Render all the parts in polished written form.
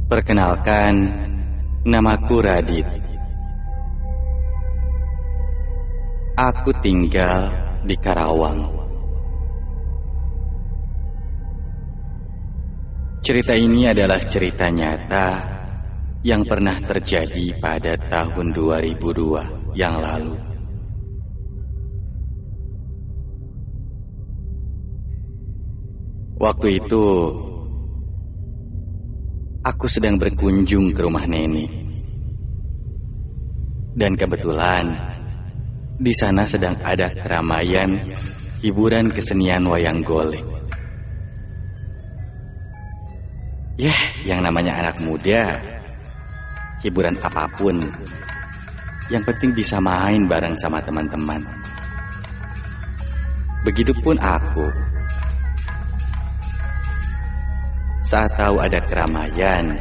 Perkenalkan, namaku Radit. Aku tinggal di Karawang. Cerita ini adalah cerita nyata yang pernah terjadi pada tahun 2002 yang lalu. Waktu itu, aku sedang berkunjung ke rumah nenek. Dan kebetulan, di sana sedang ada keramaian hiburan kesenian wayang golek. Yang namanya anak muda, hiburan apapun, yang penting bisa main bareng sama teman-teman. Begitupun aku. Saat tahu ada keramaian,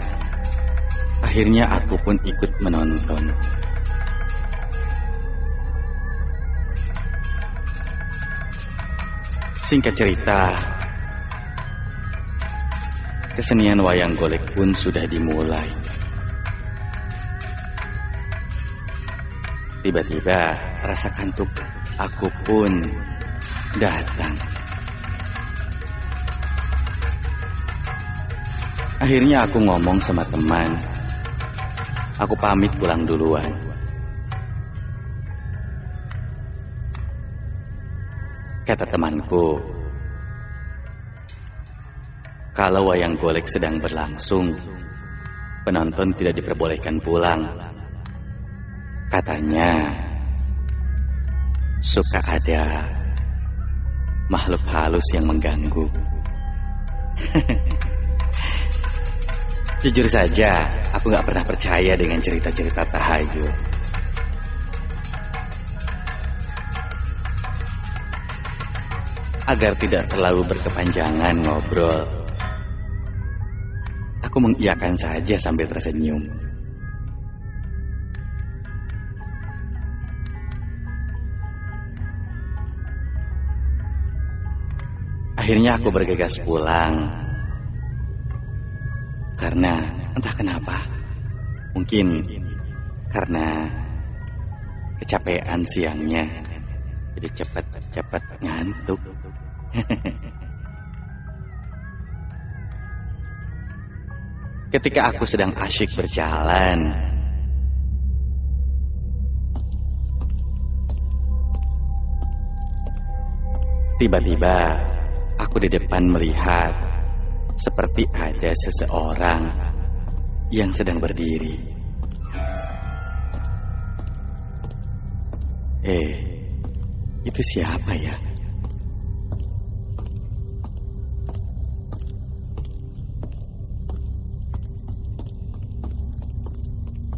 akhirnya aku pun ikut menonton. Singkat cerita, kesenian wayang golek pun sudah dimulai. Tiba-tiba rasa kantuk aku pun datang. Akhirnya aku ngomong sama teman, aku pamit pulang duluan. Kata temanku, kalau wayang golek sedang berlangsung, penonton tidak diperbolehkan pulang. Katanya, suka ada makhluk halus yang mengganggu. Jujur saja, aku gak pernah percaya dengan cerita-cerita tahayul. Agar tidak terlalu berkepanjangan ngobrol, aku mengiyakan saja sambil tersenyum. Akhirnya aku bergegas pulang. Karena entah kenapa, mungkin karena kecapean siangnya, jadi cepat ngantuk. Ketika aku sedang asyik berjalan, tiba-tiba aku di depan melihat seperti ada seseorang yang sedang berdiri. Itu siapa ya?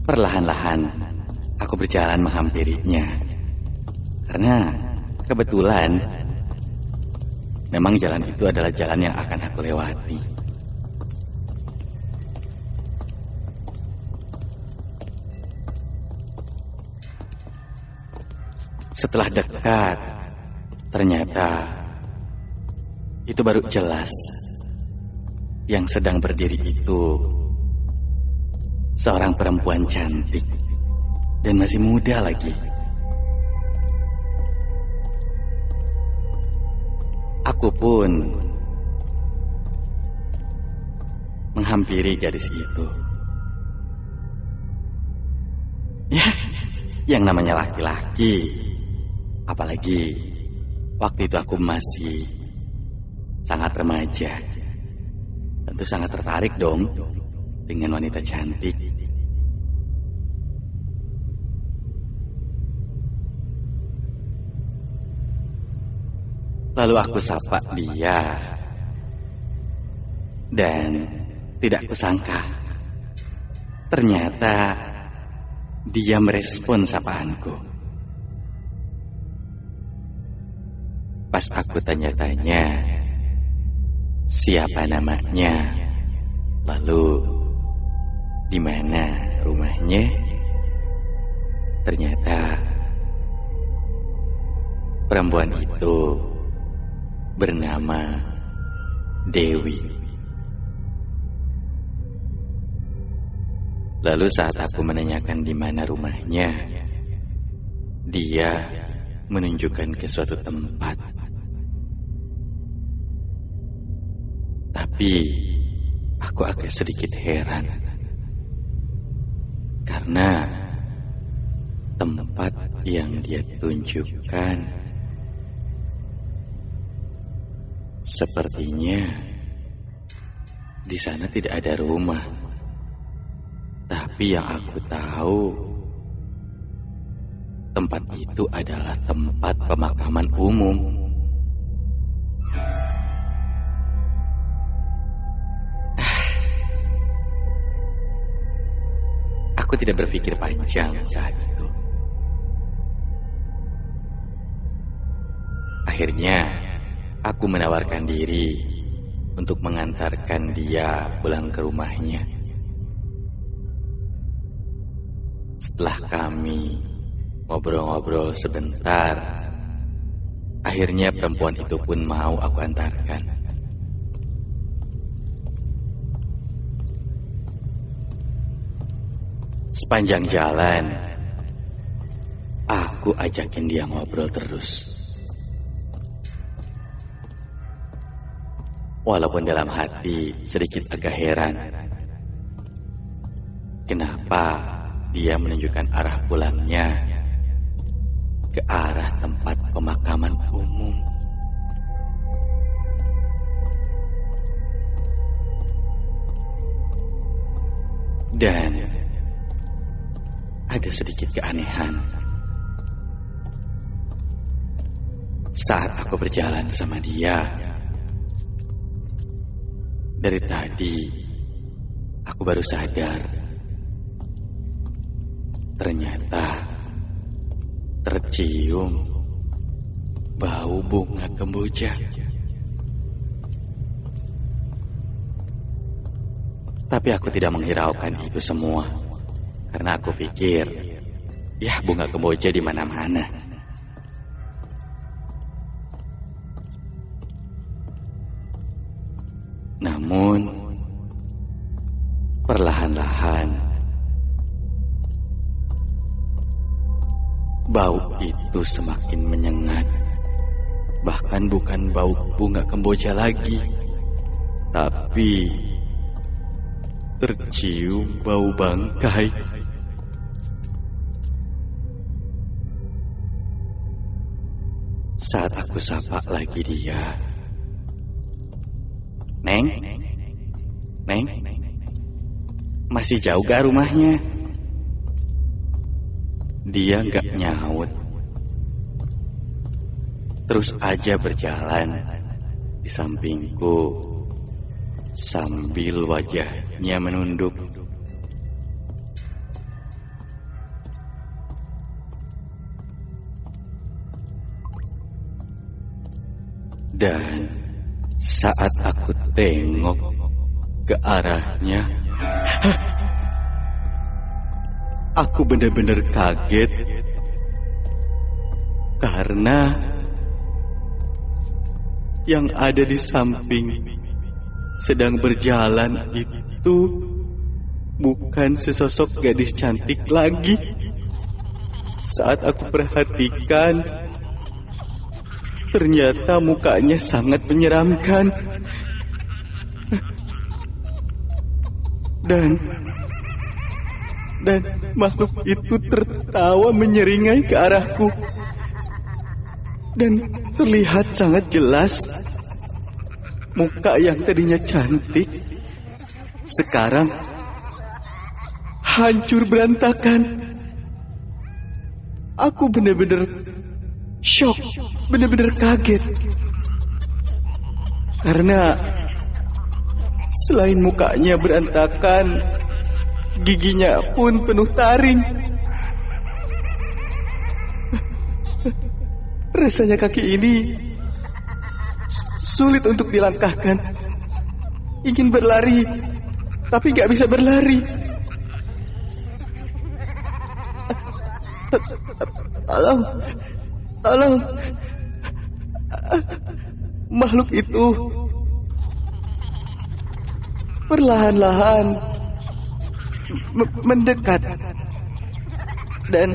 Perlahan-lahan aku berjalan menghampirinya. Karena kebetulan memang jalan itu adalah jalan yang akan aku lewati. Setelah dekat, ternyata itu baru jelas yang sedang berdiri itu seorang perempuan cantik dan masih muda lagi. Aku pun menghampiri gadis itu. Yang namanya laki-laki, apalagi waktu itu aku masih sangat remaja, tentu sangat tertarik dong dengan wanita cantik. Lalu aku sapa dia, dan tidak kusangka, ternyata dia merespon sapaanku. Pas aku tanya-tanya siapa namanya, lalu di mana rumahnya, ternyata perempuan itu bernama Dewi. Lalu saat aku menanyakan di mana rumahnya, dia menunjukkan ke suatu tempat. Tapi aku agak sedikit heran karena tempat yang dia tunjukkan sepertinya di sana tidak ada rumah. Tapi yang aku tahu, tempat itu adalah tempat pemakaman umum. Aku tidak berpikir panjang saat itu. Akhirnya, aku menawarkan diri untuk mengantarkan dia pulang ke rumahnya. Setelah kami ngobrol-ngobrol sebentar, akhirnya perempuan itu pun mau aku antarkan. Sepanjang jalan, aku ajakin dia ngobrol terus. Walaupun dalam hati sedikit agak heran, kenapa dia menunjukkan arah pulangnya ke arah tempat pemakaman umum. Dan ada sedikit keanehan saat aku berjalan sama dia. Dari tadi aku baru sadar, ternyata tercium bau bunga kemboja. Tapi aku tidak menghiraukan itu semua, karena aku pikir, ya bunga kemboja di mana-mana. Namun, perlahan-lahan, bau itu semakin menyengat. Bahkan bukan bau bunga kemboja lagi, tapi tercium bau bangkai. Saat aku sapa lagi dia, Neng, masih jauh gak rumahnya? Dia gak nyaut, terus aja berjalan di sampingku sambil wajahnya menunduk. Dan saat aku tengok ke arahnya, aku benar-benar kaget karena yang ada di samping sedang berjalan itu bukan sesosok gadis cantik lagi. Saat aku perhatikan, ternyata mukanya sangat menyeramkan. Dan makhluk itu tertawa menyeringai ke arahku. Dan terlihat sangat jelas, muka yang tadinya cantik sekarang hancur berantakan. Aku benar-benar shock, benar-benar kaget. Karena selain mukanya berantakan, giginya pun penuh taring. Rasanya kaki ini sulit untuk dilangkahkan. Ingin berlari, tapi gak bisa berlari. Tolong. Makhluk itu perlahan-lahan mendekat dan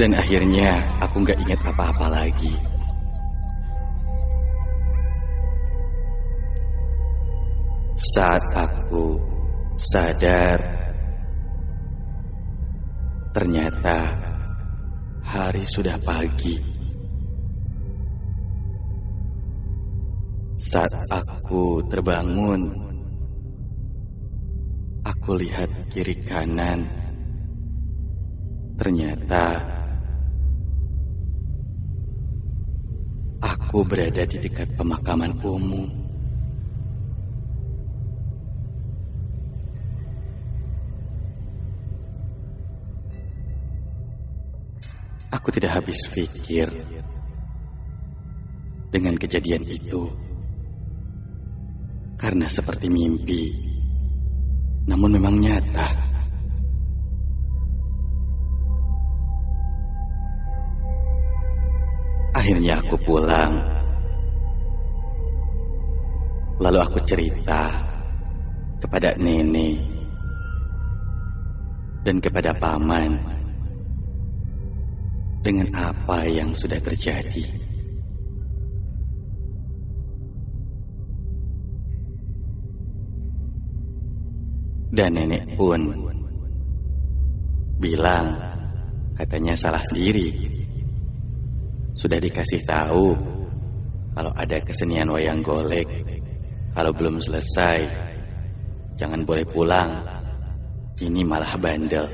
dan akhirnya aku nggak ingat apa-apa lagi. Saat aku sadar, ternyata hari sudah pagi. Saat aku terbangun, aku lihat kiri kanan. Ternyata aku berada di dekat pemakaman umum. Aku tidak habis pikir dengan kejadian itu, karena seperti mimpi, namun memang nyata. Akhirnya aku pulang. Lalu aku cerita kepada nenek dan kepada paman dengan apa yang sudah terjadi. Dan nenek pun bilang katanya salah sendiri. Sudah dikasih tahu kalau ada kesenian wayang golek, kalau belum selesai jangan boleh pulang. Ini malah bandel.